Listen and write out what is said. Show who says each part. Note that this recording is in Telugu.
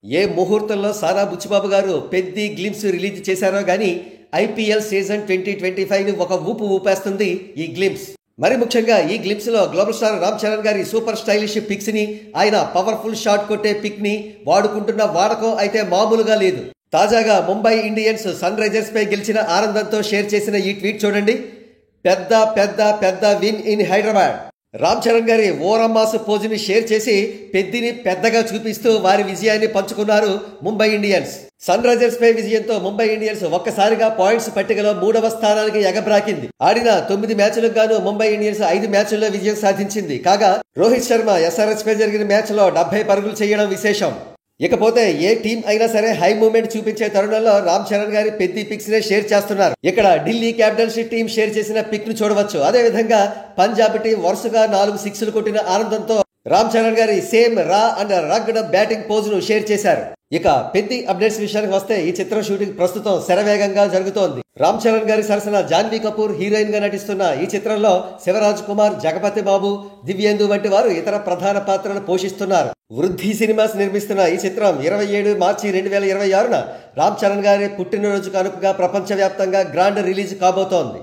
Speaker 1: ఏ ముహూర్తంలో సానా బుచ్చిబాబు గారు పెద్ది గ్లిమ్స్ రిలీజ్ చేశారో గానీ ఐపీఎల్ సీజన్ 2025 ని ఒక ఊపు ఊపేస్తుంది ఈ గ్లిమ్స్. మరి ముఖ్యంగా ఈ గ్లిమ్స్ లో గ్లోబల్ స్టార్ రామ్ చరణ్ గారి సూపర్ స్టైలిష్ పిక్స్ ని, ఆయన పవర్ఫుల్ షాట్ కొట్టే పిక్ ని వాడుకుంటున్న వాడకం అయితే మామూలుగా లేదు. తాజాగా ముంబై ఇండియన్స్ సన్ రైజర్స్ పై గెలిచిన ఆనందంతో షేర్ చేసిన ఈ ట్వీట్ చూడండి. పెద్ద పెద్ద పెద్ద విన్ ఇన్ హైదరాబాద్. రామ్ చరణ్ గారి ఓరమ్మాస్ పోజుని షేర్ చేసి పెద్దిని పెద్దగా చూపిస్తూ వారి విజయాన్ని పంచుకున్నారు ముంబై ఇండియన్స్. సన్ రైజర్స్ పై విజయంతో ముంబై ఇండియన్స్ ఒక్కసారిగా పాయింట్స్ పట్టికలో 3వ స్థానానికి ఎగబ్రాకింది. ఆడిన 9 మ్యాచ్లకు గాను ముంబై ఇండియన్స్ 5 మ్యాచ్ల్లో విజయం సాధించింది. కాగా రోహిత్ శర్మ ఎస్ఆర్ఎచ్ పై జరిగిన మ్యాచ్ లో 70 పరుగులు చేయడం విశేషం. ఇకపోతే ఏ టీం అయినా సరే హై మూమెంట్ చూపించే తరుణంలో రామ్ చరణ్ గారి పెద్ది పిక్స్ నే షేర్ చేస్తున్నారు. ఇక్కడ ఢిల్లీ క్యాపిటల్స్ టీం షేర్ చేసిన పిక్ ను చూడవచ్చు. అదే విధంగా పంజాబ్ టీం వరుసగా 4 సిక్స్లు కొట్టిన ఆనందంతో రామ్ చరణ్ గారి సేమ్ రా అండ్ రగ్డ్ బ్యాటింగ్ పోజ్ ను షేర్ చేశారు. ఇక పెద్ది అప్డేట్స్ విషయానికి వస్తే ఈ చిత్రం షూటింగ్ ప్రస్తుతం శరవేగంగా జరుగుతోంది. రామ్ చరణ్ గారి సరసన జాన్వీ కపూర్ హీరోయిన్ గా నటిస్తున్న ఈ చిత్రంలో శివరాజ్ కుమార్, జగపతి బాబు, దివ్యేందు వంటి వారు ఇతర ప్రధాన పాత్రలు పోషిస్తున్నారు. వృద్ధి సినిమాస్ నిర్మిస్తున్న ఈ చిత్రం 27 మార్చి 2026న రామ్ చరణ్ గారి పుట్టినరోజు కానుకగా ప్రపంచవ్యాప్తంగా గ్రాండ్ రిలీజ్ కాబోతోంది.